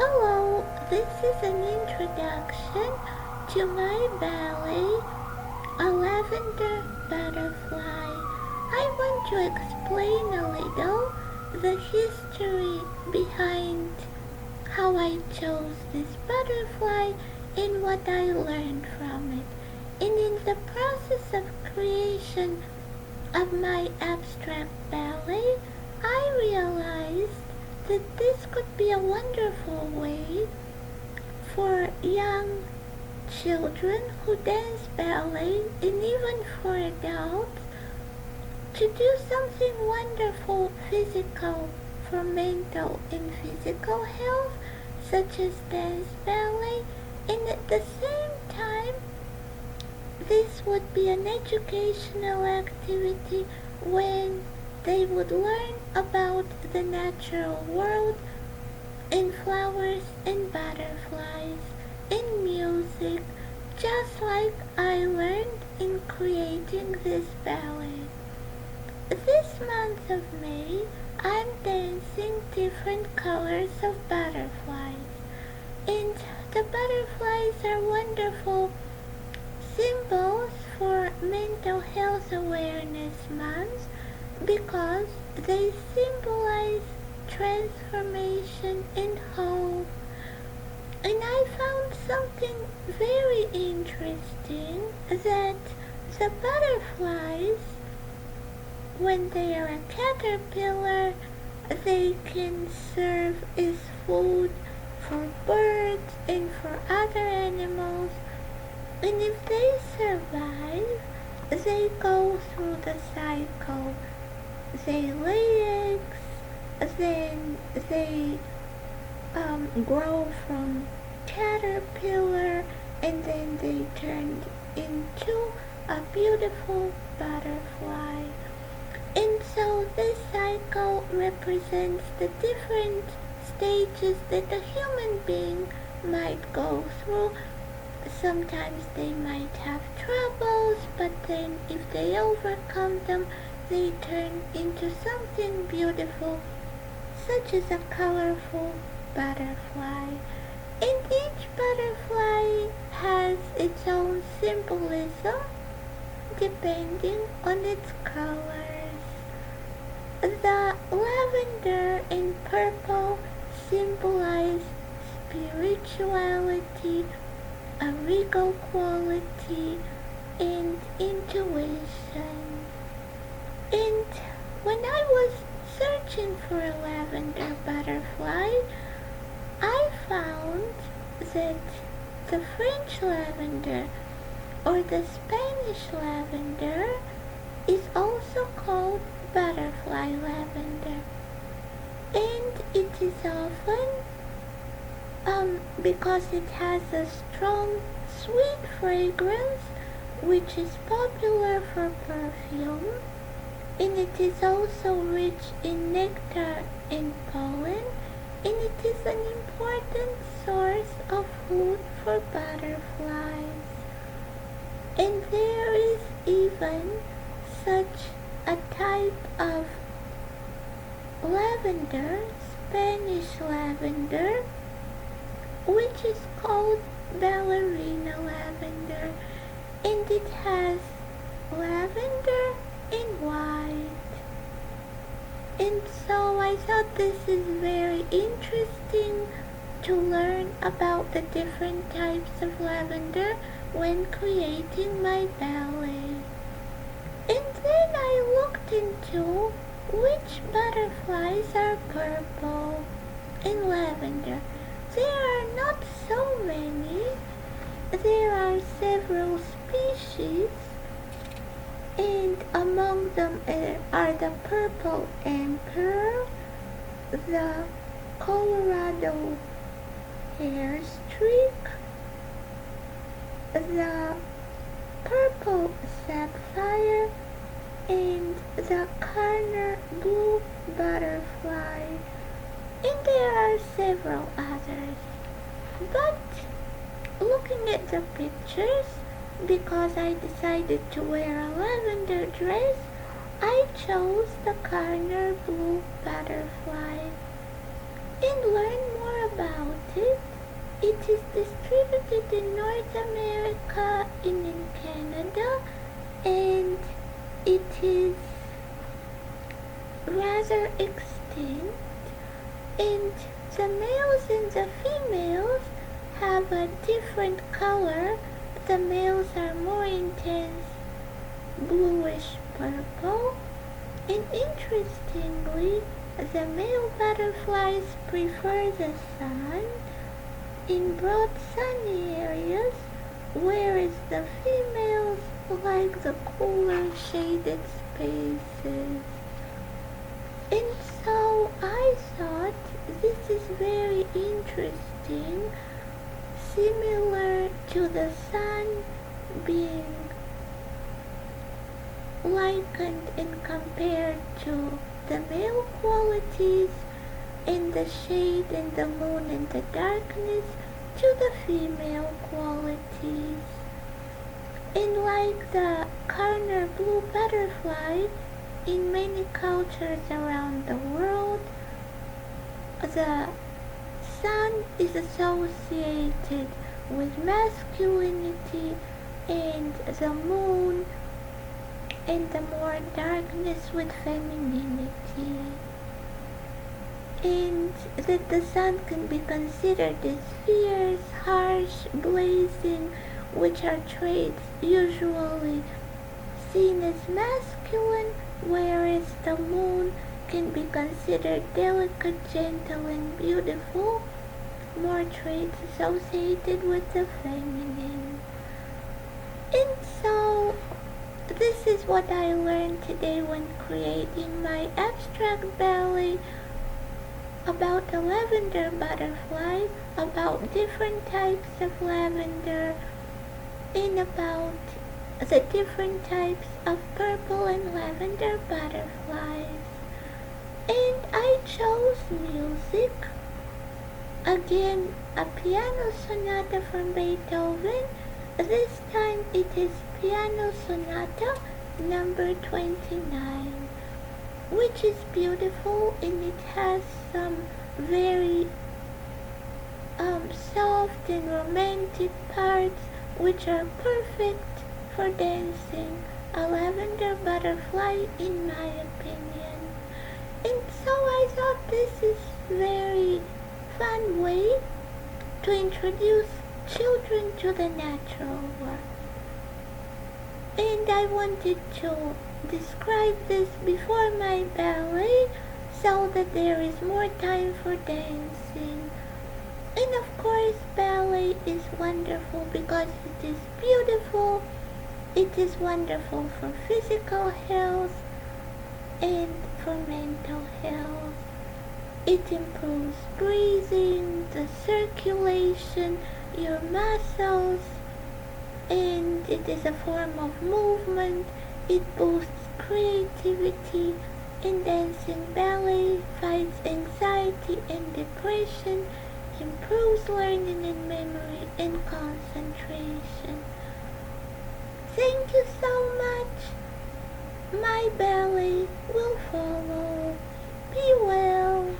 Hello, this is an introduction to my ballet, A Lavender Butterfly. I want to explain a little the history behind how I chose this butterfly and what I learned from it. And in the process of creation of my abstract ballet, I realized that this could be a wonderful way for young children who dance ballet and even for adults to do something wonderful physical for mental and physical health, such as dance ballet, and at the same time this would be an educational activity when they would learn about the natural world in flowers and butterflies, in music, just like I learned in creating this ballet. This month of May, I'm dancing different colors of butterflies, and the butterflies are wonderful symbols for Mental Health Awareness Month because they symbolize transformation and hope. And I found something very interesting that the butterflies, when they are a caterpillar, they can serve as food for birds and for other animals. And if they survive, they go through the cycle. They lay eggs, then they grow from caterpillar, and then they turn into a beautiful butterfly. And so this cycle represents the different stages that a human being might go through. Sometimes they might have troubles, but then if they overcome them, they turn into something beautiful, such as a colorful butterfly. And each butterfly has its own symbolism depending on its colors. The lavender and purple symbolize spirituality, a regal quality, and intuition. And when I was searching for a lavender butterfly, I found that the French lavender or the Spanish lavender is also called butterfly lavender. And it is often because it has a strong, sweet fragrance, which is popular for perfume, and it is also rich in nectar and pollen, and it is an important source of food for butterflies. And there is even such a type of lavender, Spanish lavender, which is called ballerina lavender, and it has lavender and white. And so I thought this is very interesting to learn about the different types of lavender when creating my ballet. And then I looked into which butterflies are purple and lavender. There are not so many. There are several species, and among them are the purple emperor, the Colorado hair streak, the purple sapphire, and the Karner Blue Butterfly. And there are several others. But looking at the pictures, because I decided to wear a lavender dress, I chose the Karner Blue Butterfly. And learn more about it, it is distributed in North America and in Canada, and it is rather extinct, and the males and the females have a different color. The males are more intense bluish purple, and interestingly, the male butterflies prefer the sun in broad sunny areas, whereas the females like the cooler shaded spaces. And so I thought this is very interesting, similar to the sun being likened and compared to the male qualities and the shade and the moon and the darkness to the female qualities. And like the Karner Blue Butterfly, in many cultures around the world, the sun is associated with masculinity, and the moon and the more darkness with femininity. And that the sun can be considered as fierce, harsh, blazing, which are traits usually seen as masculine, whereas the moon can be considered delicate, gentle, and beautiful, more traits associated with the feminine. And so, this is what I learned today when creating my abstract ballet about a lavender butterfly, about different types of lavender, and about the different types of purple and lavender butterflies. And I chose music. Again, a piano sonata from Beethoven. This time it is piano sonata number 29, which is beautiful, and it has some very soft and romantic parts which are perfect for dancing a lavender butterfly, in my opinion. And so I thought this is very fun way to introduce children to the natural world. And I wanted to describe this before my ballet so that there is more time for dancing. And of course, ballet is wonderful because it is beautiful. It is wonderful for physical health and for mental health. It improves breathing, the circulation, your muscles, and it is a form of movement. It boosts creativity, and dancing ballet fights anxiety and depression, improves learning and memory and concentration. Thank you so much. My ballet will follow. Be well.